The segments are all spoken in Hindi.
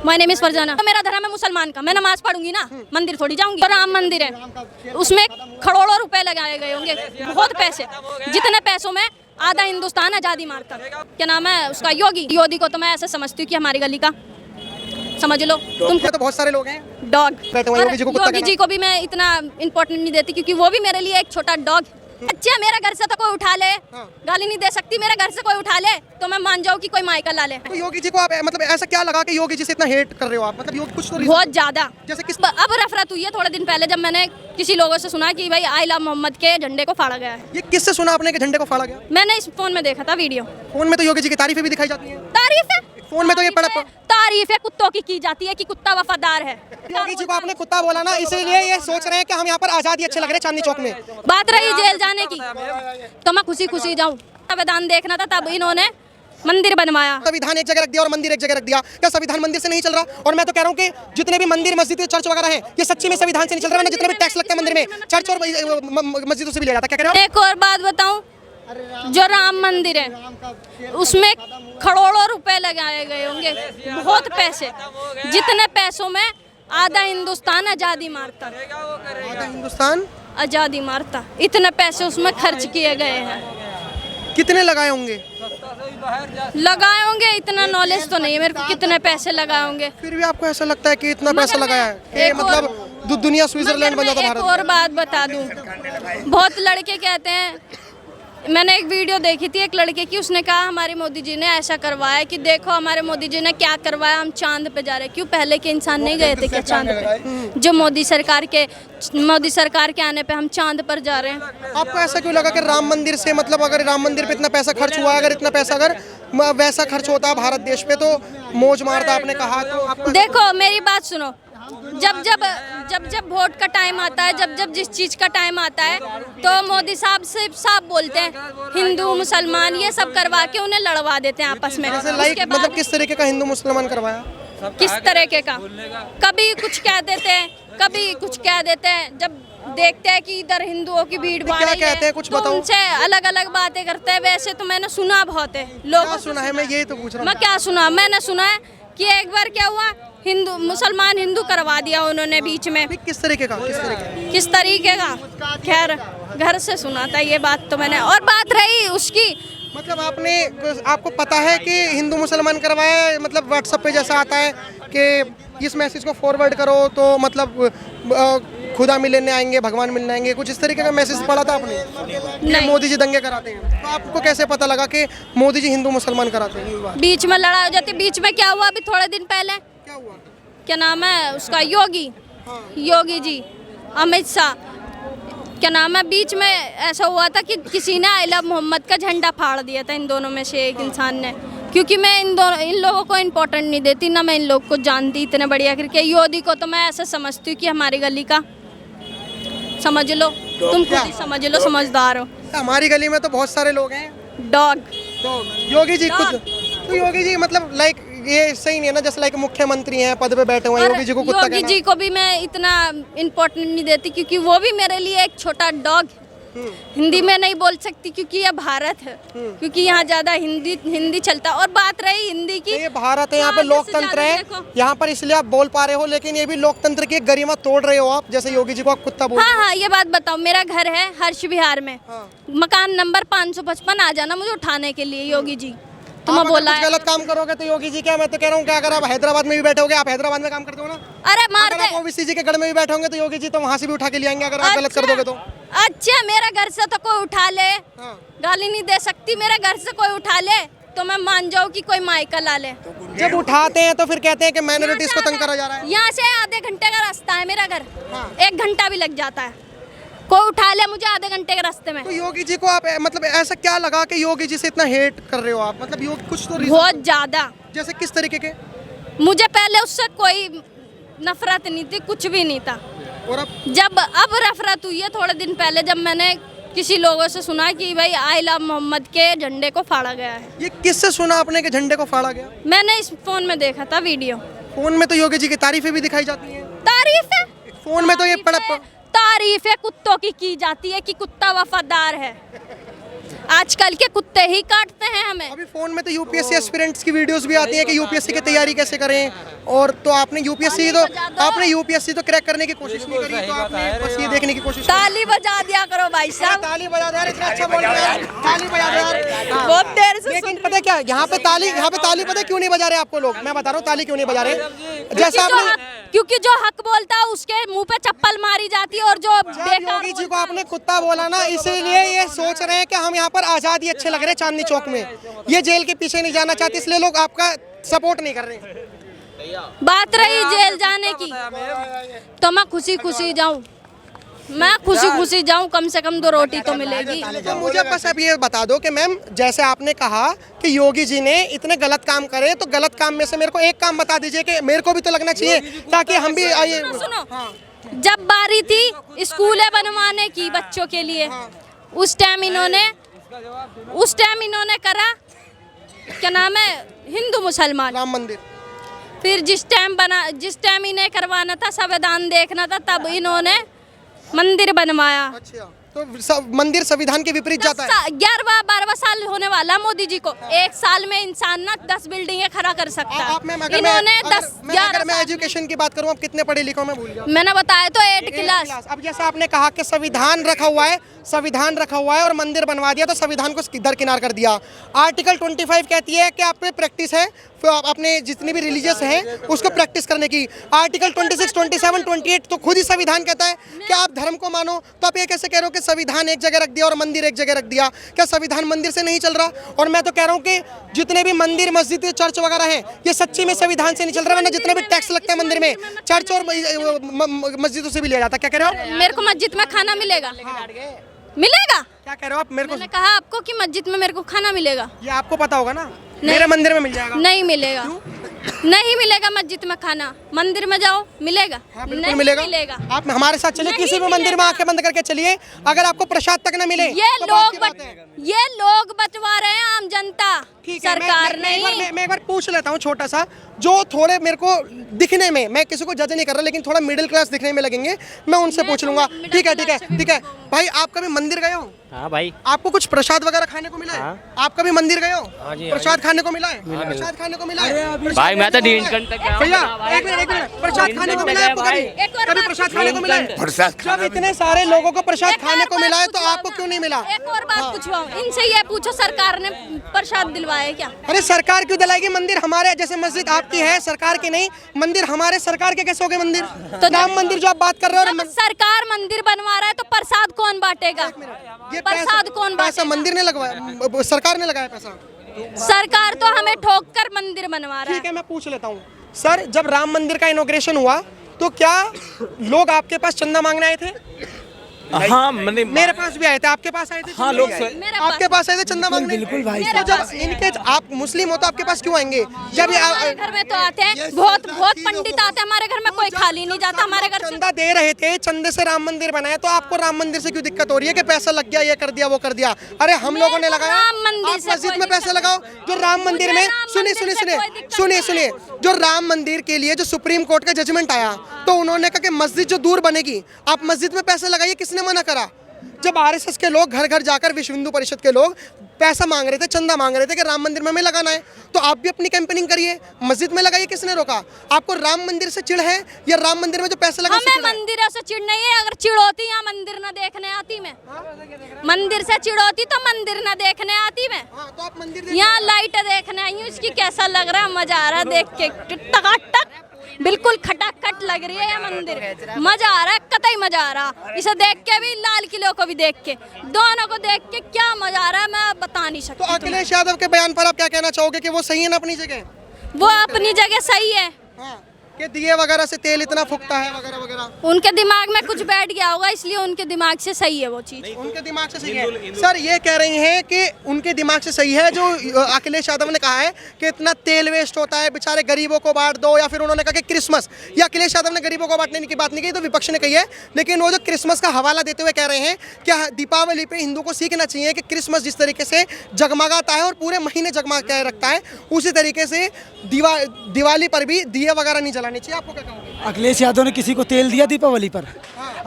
My name is Farzana. तो मेरा धर्म है मुसलमान का, मैं नमाज पढ़ूंगी ना, मंदिर थोड़ी जाऊंगी। तो राम मंदिर है, उसमें करोड़ों रुपए लगाए गए होंगे, बहुत पैसे, जितने पैसों में आधा हिंदुस्तान आजादी मारता। क्या नाम है उसका, योगी को तो मैं ऐसे समझती हूँ कि हमारी गली का, समझ लो तुम। तो बहुत सारे लोग हैं डॉग। योगी जी को भी मैं इतना इम्पोर्टेंट नहीं देती, क्योंकि वो भी मेरे लिए एक छोटा डॉग। अच्छा, मेरे घर से तो कोई उठा ले, गाली नहीं दे सकती, मेरे घर से कोई उठा ले तो मैं मान जाऊँ कि कोई माइकल ला ले। तो योगी जी को आप मतलब ऐसा क्या लगा कि योगी जी से इतना हेट कर रहे हो आप, मतलब योगी कुछ तो बहुत ज्यादा। जैसे किस अब नफरत हुई है थोड़े दिन पहले, जब मैंने किसी लोगों से सुना कि भाई आई लव मोहम्मद के झंडे को फाड़ा गया है। ये किससे सुना आपने कि झंडे को फाड़ा गया? मैंने इस फोन में देखा था वीडियो। फोन में तो योगी जी की तारीफें भी दिखाई जाती है। तारीफ है फोन में तो ये पड़ा तारीफ है कुत्तों की जाती है कि कुत्ता वफादार है। योगी जी को आपने कुत्ता बोला ना, इसीलिए ये सोच रहे हैं कि हम यहाँ पर आजादी अच्छे लग रहे हैं चांदनी चौक में। बात रही जेल जाने की, तो मैं खुशी जाऊँ। संविधान देखना था, तब इन्होंने मंदिर बनवाया। संविधान एक जगह रख दिया और मंदिर एक जगह रख दिया। क्या संविधान मंदिर से नहीं चल रहा? और मैं तो कह रहा हूँ कि जितने भी मंदिर मस्जिद चर्च वगैरह हैं, ये सच्ची में संविधान से नहीं चल रहा है। जितने भी टैक्स लगते हैं मंदिर में, चर्च और मस्जिदों से भी ले जाता। क्या कह रहे हो? एक और बात बताऊं, जो राम मंदिर है उसमें करोड़ों रुपए लगाए गए होंगे, बहुत पैसे, जितने पैसों में आधा हिंदुस्तान आजादी मारता। आधा हिंदुस्तान आजादी मारता, इतने पैसे उसमें खर्च किए गए हैं। कितने लगाए होंगे? लगाए होंगे, इतना नॉलेज तो नहीं है मेरे को कितने पैसे लगाए होंगे। फिर भी आपको ऐसा लगता है कि इतना पैसा लगाया है कि मतलब दुनिया स्विट्जरलैंड बन जाता भारत। एक और बात बता दूं, बहुत लड़के कहते हैं, मैंने एक वीडियो देखी थी एक लड़के की, उसने कहा हमारे मोदी जी ने ऐसा करवाया कि देखो हमारे मोदी जी ने क्या करवाया, हम चांद पे जा रहे हैं। क्यों पहले के इंसान नहीं गए थे क्या चांद पे? जो मोदी सरकार के आने पे हम चांद पर जा रहे हैं। आपको ऐसा क्यों लगा कि राम मंदिर से, मतलब अगर राम मंदिर पे इतना पैसा खर्च हुआ, अगर इतना पैसा अगर वैसा खर्च होता भारत देश पे तो मौज मारता, आपने कहा तो आपको। देखो मेरी बात सुनो, जब वोट का टाइम आता है, जब जिस चीज का टाइम आता है, तो मोदी साहब से साफ बोलते हैं हिंदू मुसलमान ये सब करवा के उन्हें लड़वा देते हैं आपस में। मतलब किस तरीके का हिंदू मुसलमान करवाया? किस तरीके का? कभी कुछ कह देते हैं, कभी कुछ कह देते हैं। जब देखते हैं कि इधर हिंदुओं की भीड़ भाड़ क्या कहते हैं, कुछ बताओ। उनसे अलग अलग बातें करते हैं। वैसे तो मैंने सुना बहुत है, लोग सुना है, मैं यही तो पूछ रहा हूँ। मैं क्या सुना, मैंने सुना है कि एक बार क्या हुआ, हिंदू मुसलमान हिंदू करवा दिया उन्होंने बीच में। किस तरीके का? किस तरीके का? खैर घर से सुना था ये बात तो मैंने। और बात रही उसकी, मतलब आपको पता है कि हिंदू मुसलमान करवाया, मतलब व्हाट्सएप पे जैसा आता है कि इस मैसेज को फॉरवर्ड करो तो मतलब खुदा मिलने आएंगे, भगवान मिलने आएंगे, कुछ इस तरीके का मैसेज पढ़ा था आपने? नहीं। मोदी जी दंगे कराते हैं, तो आपको कैसे पता लगा कि मोदी जी हिंदू मुसलमान कराते हैं? बीच में लड़ाई हो जाती। बीच में क्या हुआ अभी थोड़े दिन पहले, क्या हुआ? क्या नाम है उसका, योगी जी, अमित शाह, क्या नाम है, बीच में ऐसा हुआ था कि किसी ने आई लव मोहम्मद का झंडा फाड़ दिया था, इन दोनों में से एक इंसान ने। क्योंकि मैं इन लोगों को इम्पोर्टेंट नहीं देती, ना मैं इन लोग को जानती इतने बढ़िया करके। योगी को तो मैं ऐसा समझती हूँ कि हमारी गली का, समझ लो तुम खुद ही समझ लो, समझदार हो। हमारी गली में तो बहुत सारे लोग हैं, डॉग। योगी जी खुद, तो योगी जी मतलब लाइक ये सही नहीं है ना, जैसे लाइक मुख्यमंत्री हैं, पद पे बैठे हुए हैं, योगी जी को कुत्ता कहना। योगी जी को भी मैं इतना इम्पोर्टेंट नहीं देती, क्योंकि वो भी मेरे लिए एक छोटा डॉग। हिंदी में नहीं बोल सकती क्योंकि ये भारत है, क्योंकि यहाँ ज्यादा हिंदी चलता। और बात रही हिंदी की, ये भारत है, यहाँ पे लोकतंत्र है, यहाँ पर इसलिए आप बोल पा रहे हो, लेकिन ये भी लोकतंत्र की एक गरिमा तोड़ रहे हो आप, जैसे योगी जी को आप कुत्ता बोल। हाँ, ये बात बताओ, मेरा घर है हर्ष विहार में, मकान नंबर 555, आ जाना मुझे उठाने के लिए। योगी जी तुम्हें बोला है गलत काम करोगे तो योगी जी क्या, मैं तो कह रहा हूँ कि अगर आप हैदराबाद में भी बैठोगे, आप हैदराबाद में काम करते हो ना, अरे मार दे। ओबीसी जी के गढ़ में भी बैठे होंगे तो योगी जी तो वहाँ से भी उठा के ले आएंगे अगर आप गलत कर दोगे तो। अच्छा, मेरे घर से तो कोई उठा ले, गाली नहीं दे सकती, मेरे घर से कोई उठा ले तो मैं मान जाऊँ कि कोई माइकल ला ले। जब उठाते हैं तो फिर कहते हैं कि माइनॉरिटीज को तंग करा जा रहा है। यहाँ से आधे घंटे का रास्ता है मेरा घर, 1 घंटा भी लग जाता है, कोई उठा ले मुझे आधे घंटे के रास्ते में। तो योगी जी को आप मतलब ऐसा क्या लगा कि योगी जी से इतना हेट कर रहे हो आप, मतलब योगी कुछ तो बहुत ज्यादा। जैसे किस तरीके के? मुझे पहले उससे कोई नफरत नहीं थी, कुछ भी नहीं था। और अब नफरत हुई है थोड़े दिन पहले, जब मैंने किसी लोगों से सुना कि भाई आई लव मोहम्मद के झंडे को फाड़ा गया है। ये किससे सुना आपने कि झंडे को फाड़ा गया? मैंने इस फोन में देखा था वीडियो। फोन में तो योगी जी की तारीफें भी दिखाई जाती हैं। तारीफ है फोन में तो ये तारीफ है कुत्तों की जाती है कि कुत्ता वफादार है। आजकल के कुत्ते ही काटते हैं हमें। अभी फोन में तो यूपीएससी एस्पिरेंट्स की वीडियोस भी आती हैं कि यूपीएससी की तैयारी कैसे करें, और तो आपने यूपीएससी तो क्रैक करने की कोशिश नहीं करी, तो आपने बस ये देखने की कोशिश की। ताली बजा दिया करो भाई साहब, ताली बजा दो यार, इतना अच्छा बोल रहे हैं, ताली बजा दो यार। हाँ। बहुत देर से लेकिन पता है क्या, यहाँ पे ताली पता है क्यों नहीं बजा रहे आपको लोग, मैं बता रहा हूँ ताली क्यों नहीं बजा रहे। जैसा आपने क्योंकि जो हक बोलता है उसके मुंह पे चप्पल मारी जाती है, और जो बेकार योगी जी को आपने कुत्ता बोला ना, इसीलिए ये सोच रहे हैं कि हम यहाँ पर आजादी अच्छे लग रहे हैं चांदनी चौक में, ये जेल के पीछे नहीं जाना चाहते, इसलिए लोग आपका सपोर्ट नहीं कर रहे। बात रही जेल जाने की, तो मैं खुशी खुशी जाऊं, कम से कम 2 रोटी तो मिलेगी। तो मुझे बस अब ये बता दो कि मैम, जैसे आपने कहा कि योगी जी ने इतने गलत काम करे, तो गलत काम में से मेरे को एक काम बता दीजिए कि मेरे को भी तो लगना चाहिए, ताकि हम भी आइए। सुनो, जब बारी थी स्कूलें बनवाने की बच्चों के लिए, उस टाइम इन्होंने करा क्या नाम है, हिंदू मुसलमान राम मंदिर। फिर जिस टाइम इन्हें करवाना था, संविधान देखना था, तब इन्होंने मंदिर बनवाया। अच्छा, तो मंदिर संविधान के विपरीत जाता है। 11-12 साल होने वाला मोदी जी को, 1 साल में इंसान ना 10 बिल्डिंगें खड़ा कर सकता है। इन्होंने 10-11 मैं एजुकेशन की बात करूं, आप कितने पढ़े लिखे हो मैं भूल गया। मैंने बताया तो 8 क्लास। अब जैसे आपने कहा कि संविधान रखा हुआ है और मंदिर बनवा दिया, तो संविधान को दरकिनार कर दिया। आर्टिकल 25 कहती है कि आप पे प्रैक्टिस है, अपने जितनी भी रिलीजियस हैं उसको प्रैक्टिस करने की। आर्टिकल 26, 27, 28 तो खुद ही संविधान कहता है कि आप धर्म को मानो, तो आप ये कैसे कह रहे हो कि संविधान एक जगह रख दिया और मंदिर एक जगह रख दिया? क्या संविधान मंदिर से नहीं चल रहा? और मैं तो कह रहा हूँ कि जितने भी मंदिर, मस्जिद, चर्च वगैरह हैं, ये सच्ची में संविधान से नहीं चल रहा, वरना जितने भी टैक्स लगते हैं मंदिर में, चर्च और मस्जिदों से भी लिया जाता है। क्या कह रहे हो? मेरे को मस्जिद में खाना मिलेगा? मिलेगा? क्या कह रहे हो आप? मेरे को मैंने कहा आपको कि मस्जिद में मेरे को खाना मिलेगा। ये आपको पता होगा ना, मेरे मंदिर में मिल जाएगा। नहीं मिलेगा, नहीं मिलेगा मस्जिद में खाना। मंदिर में जाओ मिलेगा? हाँ, बिल्कुल नहीं मिलेगा। आप हमारे साथ चलिए, किसी भी मंदिर में आंखें बंद करके चलिए, अगर आपको प्रसाद तक न मिले ये तो लोग बंटवा रहे हैं, आम जनता, सरकार नहीं। मैं एक बार पूछ लेता हूँ छोटा सा, जो थोड़े मेरे को दिखने में, मैं किसी को जज नहीं कर रहा, लेकिन थोड़ा मिडिल क्लास दिखने में लगेंगे, मैं उनसे पूछ लूंगा। ठीक है भाई, आप कभी मंदिर गए हो? हाँ भाई। आपको कुछ प्रसाद वगैरह खाने को मिला है? हाँ। आप कभी मंदिर गए हो? प्रसाद खाने को मिला है? प्रसाद खाने को मिला है भाई, मैं तो 3 घंटे भैया, एक मिनट, प्रसाद खाने को मिला है आपको? कभी प्रसाद खाने को मिला है? जब इतने सारे लोगों को प्रसाद खाने को मिला है, तो आपको क्यों नहीं मिला? एक और बात पूछवाऊं, इनसे ये पूछो, सरकार ने प्रसाद दिलवाया क्या? अरे सरकार क्यों दिलाएगी? मंदिर हमारे, जैसे मस्जिद आपकी है, सरकार की नहीं, मंदिर हमारे, सरकार के कैसे हो गए मंदिर? तो राम मंदिर जो आप बात कर रहे हो, सरकार मंदिर बनवा रहा है, तो प्रसाद कौन बांटेगा? ये प्रसाद कौन पैसा मंदिर ने लगवाया, सरकार ने लगाया पैसा? सरकार तो हमें ठोक कर मंदिर बनवा रहा है। ठीक है, मैं पूछ लेता हूँ सर, जब राम मंदिर का इनॉग्रेशन हुआ, तो क्या लोग आपके पास चंदा मांगने आए थे? हाँ, मेरे पास भी आए थे, आपके पास आए थे? हाँ, लोग आपके पास आए थे चंदा मांगने? बिल्कुल भाई। तो जब इनके, आप मुस्लिम हो तो आपके पास क्यों आएंगे? जब हमारे घर में तो आते हैं, बहुत पंडित आते हैं हमारे घर में, कोई खाली नहीं जाता हमारे घर से। चंदा दे रहे थे, चंदे से राम मंदिर बनाया, तो आपको राम मंदिर से क्यों दिक्कत हो रही है कि पैसा लग गया, ये कर दिया, वो कर दिया? अरे हम लोगों ने लगाया, आप मस्जिद में पैसे लगाओ। जो राम मंदिर में, सुनिए, जो राम मंदिर के लिए जो सुप्रीम कोर्ट का जजमेंट आया, तो उन्होंने कहा कि मस्जिद जो दूर बनेगी, आप मस्जिद में पैसे लगाइए, किसने मना करा? जब आरएसएस के लोग घर घर जाकर, विश्व हिंदू परिषद के लोग पैसा मांग रहे थे, चंदा मांग रहे थे कि राम मंदिर में हमें लगाना है, तो आप भी अपनी कैंपेनिंग करिए, मस्जिद में लगाइए, किसने रोका? आपको राम मंदिर से चिढ़ है या राम मंदिर में जो पैसे लगा? हमें मंदिरों से चिढ़ नहीं है, अगर चिढ़ होती यहाँ मंदिर न देखने आती मैं। मंदिर से चिढ़ होती तो मंदिर न देखने आती मैं। तो आप मंदिर यहाँ लाइट देखने आई हूँ, इसकी कैसा लग रहा है, मजा आ रहा है देख के, टकाटक बिल्कुल खटाखट लग रही है ये मंदिर, मजा आ रहा है, कतई मजा आ रहा। इसे देख के भी, लाल किले को भी देख के, दोनों को देख के क्या मजा आ रहा है, मैं बता नहीं सकती। तो अखिलेश यादव के बयान पर आप क्या कहना चाहोगे कि वो सही है ना अपनी जगह? वो अपनी जगह सही है, कि दिए वगैरह से तेल इतना फूकता है वगैरह वगैरह, उनके दिमाग में कुछ बैठ गया होगा, इसलिए उनके दिमाग से सही है वो चीज। उनके दिमाग से सही है। सर ये कह रही हैं कि उनके दिमाग से सही है, जो अखिलेश यादव ने कहा है कि इतना तेल वेस्ट होता है, बेचारे गरीबों को बांट दो, या फिर उन्होंने कहा कि क्रिसमस, या अखिलेश यादव ने गरीबों को बांटने की बात नहीं की, तो विपक्ष ने कही है, लेकिन वो जो क्रिसमस का हवाला देते हुए कह रहे हैं कि दीपावली पे हिंदू को सीखना चाहिए कि क्रिसमस जिस तरीके से जगमगाता है और पूरे महीने जगमगा के रखता है, उसी तरीके से दिवाली पर भी दिए वगैरह नहीं जलाने जलानी चाहिए, आपको क्या कहोगे? अखिलेश यादव ने किसी को तेल दिया दीपावली पर,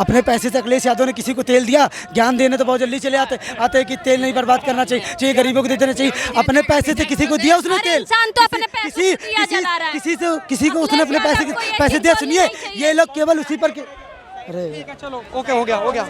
अपने पैसे से अखिलेश यादव ने किसी को तेल दिया। ज्ञान देने तो बहुत जल्दी चले आते हैं कि तेल नहीं बर्बाद करना चाहिए, गरीबों को दे देना चाहिए। अपने पैसे से किसी को दिया उसने हर तेल? इंसान तो अपने पैसे से दिया जला रहा है। किसी को उसने अपने पैसे दिया? सुनिए, ये लोग केवल उसी पर ठीक है, चलो, ओके, हो गया।